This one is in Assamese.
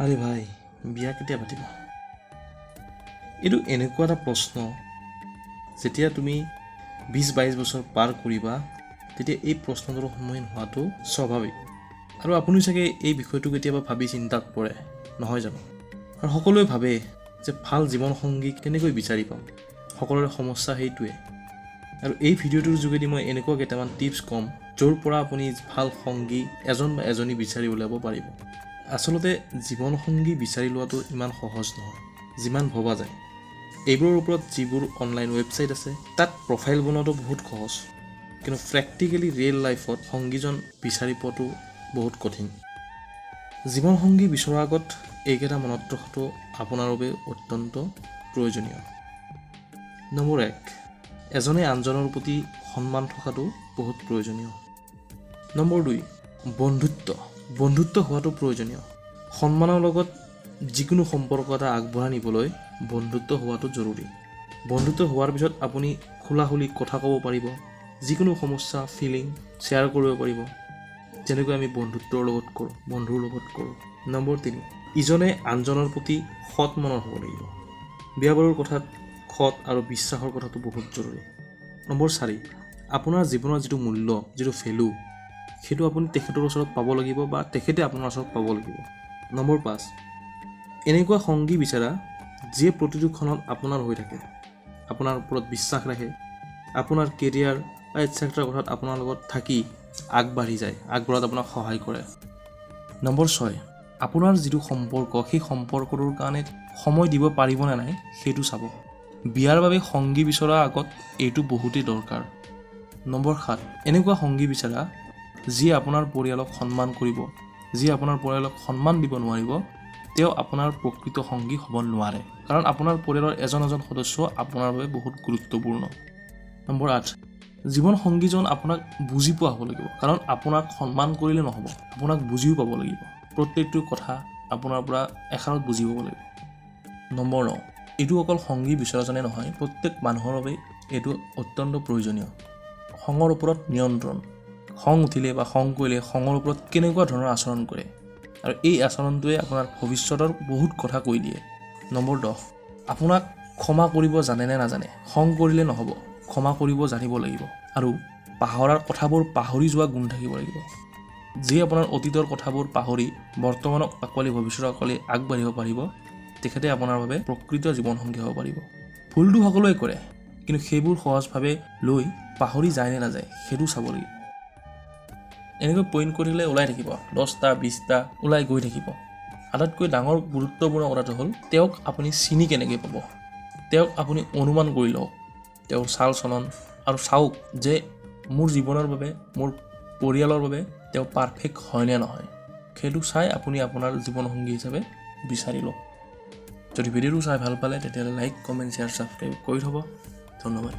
আৰে ভাই বিয়া কেতিয়া পাতিব? এইটো এনেকুৱা এটা প্ৰশ্ন যেতিয়া তুমি 20-22 বছৰ পাৰ কৰিবা তেতিয়া এই প্ৰশ্নটোৰ সন্মুখীন হোৱাটো স্বাভাৱিক। আৰু আপুনি চাগে এই বিষয়টো কেতিয়াবা ভাবি চিন্তাত পৰে, নহয় জানো? আৰু সকলোৱে ভাবে যে ভাল জীৱনসংগী কেনেকৈ বিচাৰি পাম। সকলোৰে সমস্যা সেইটোৱে। আৰু এই ভিডিঅ'টোৰ যোগেদি মই এনেকুৱা কেইটামান টিপছ ক'ম য'ৰ পৰা আপুনি ভাল সংগী এজন বা এজনী বিচাৰি উলিয়াব পাৰিব। আচলতে জীৱনসংগী বিচাৰি লোৱাটো ইমান সহজ নহয় যিমান ভবা যায়। এইবোৰৰ ওপৰত যিবোৰ অনলাইন ৱেবছাইট আছে তাত প্ৰফাইল বনোৱাটো বহুত সহজ, কিন্তু প্ৰেক্টিকেলি ৰিয়েল লাইফত সংগীজন বিচাৰি পোৱাটো বহুত কঠিন। জীৱনসংগী বিচৰাৰ আগত এইকেইটা মনত ৰখাটো আপোনাৰ বাবে অত্যন্ত প্ৰয়োজনীয়। নম্বৰ 1, এজনে আনজনৰ প্ৰতি সন্মান থকাটো বহুত প্ৰয়োজনীয়। নম্বৰ 2, বন্ধুত্ব হোৱাটো প্ৰয়োজনীয়। সন্মানৰ লগত যিকোনো সম্পৰ্ক এটা আগবঢ়াই নিবলৈ বন্ধুত্ব হোৱাটো জৰুৰী। বন্ধুত্ব হোৱাৰ পিছত আপুনি খোলাখুলি কথা ক'ব পাৰিব, যিকোনো সমস্যা ফিলিং শ্বেয়াৰ কৰিব পাৰিব, যেনেকৈ আমি বন্ধুৰ লগত কৰোঁ। নম্বৰ 3, ইজনে আনজনৰ প্ৰতি সৎ মনৰ হ'ব লাগিব। বিয়া বাৰুৰ কথাত সৎ আৰু বিশ্বাসৰ কথাটো বহুত জৰুৰী। নম্বৰ 4, আপোনাৰ জীৱনৰ যিটো মূল্য, যিটো ভেলু, সেইটো আপুনি তেখেতৰ ওচৰত পাব লাগিব বা তেখেতে আপোনাৰ ওচৰত পাব লাগিব। নম্বৰ 5, এনেকুৱা সংগী বিচাৰা যিয়ে প্ৰতিটো ক্ষণত আপোনাৰ হৈ থাকে, আপোনাৰ ওপৰত বিশ্বাস ৰাখে, আপোনাৰ কেৰিয়াৰ বা এটচেট্ৰা কথাত আপোনাৰ লগত থাকি আগবাঢ়ি যায়, আগবঢ়াত আপোনাক সহায় কৰে। নম্বৰ 6, আপোনাৰ যিটো সম্পৰ্ক সেই সম্পৰ্কটোৰ কাৰণে সময় দিব পাৰিবনে নাই সেইটো চাব। বিয়াৰ বাবে সংগী বিচৰাৰ আগত এইটো বহুতেই দৰকাৰ। নম্বৰ 7, এনেকুৱা সংগী বিচাৰা যিয়ে আপোনাৰ পৰিয়ালক সন্মান কৰিব। যিয়ে আপোনাৰ পৰিয়ালক সন্মান দিব নোৱাৰিব তেওঁ আপোনাৰ প্ৰকৃত সংগী হ'ব নোৱাৰে, কাৰণ আপোনাৰ পৰিয়ালৰ এজন সদস্য আপোনাৰ বাবে বহুত গুৰুত্বপূৰ্ণ। নম্বৰ 8, জীৱন সংগীজন আপোনাক বুজি পোৱা হ'ব লাগিব, কাৰণ আপোনাক সন্মান কৰিলে নহ'ব, আপোনাক বুজিও পাব লাগিব। প্ৰত্যেকটো কথা আপোনাৰ পৰা এষাৰত বুজি পাব লাগিব। নম্বৰ 9, এইটো অকল সংগী বিচৰাজনে নহয়, প্ৰত্যেক মানুহৰ বাবে এইটো অত্যন্ত প্ৰয়োজনীয়। খঙৰ ওপৰত নিয়ন্ত্ৰণ। খং উঠিলে বা খং কৰিলে খঙৰ ওপৰত কেনেকুৱা ধৰণৰ আচৰণ কৰে, আৰু এই আচৰণটোৱে আপোনাৰ ভৱিষ্যতৰ বহুত কথা কৈ দিয়ে। নম্বৰ 10, আপোনাক ক্ষমা কৰিব জানে নে নাজানে। খং কৰিলে নহ'ব, ক্ষমা কৰিব জানিব লাগিব। আৰু পাহৰাৰ কথাবোৰ পাহৰি যোৱা গুণ থাকিব লাগিব। যিয়ে আপোনাৰ অতীতৰ কথাবোৰ পাহৰি বৰ্তমানক আঁকোৱালি ভৱিষ্যতক আঁকোৱালি আগবাঢ়িব পাৰিব, তেখেতে আপোনাৰ বাবে প্ৰকৃত জীৱনসংগী হ'ব পাৰিব। ভুলটো সকলোৱে কৰে, কিন্তু সেইবোৰ সহজভাৱে লৈ পাহৰি যায় নে নাযায় সেইটো চাব লাগিব। এনেকৈ পইণ্ট কৰি থাকিলে ওলাই থাকিব, 10টা 20টা ওলাই গৈ থাকিব। আটাইতকৈ ডাঙৰ গুৰুত্বপূৰ্ণ কথাটো হ'ল তেওঁক আপুনি চিনি কেনেকৈ পাব। তেওঁক আপুনি অনুমান কৰি লওক, তেওঁৰ চাল চলন, আৰু চাওক যে মোৰ জীৱনৰ বাবে, মোৰ পৰিয়ালৰ বাবে তেওঁ পাৰফেক্ট হয় নে নহয়। সেইটো চাই আপুনি আপোনাৰ জীৱনসংগী হিচাপে বিচাৰি লওক। যদি ভিডিঅ'টো চাই ভাল পালে তেতিয়াহ'লে লাইক, কমেণ্ট, শ্বেয়াৰ, ছাবস্ক্ৰাইব কৰি থ'ব। ধন্যবাদ।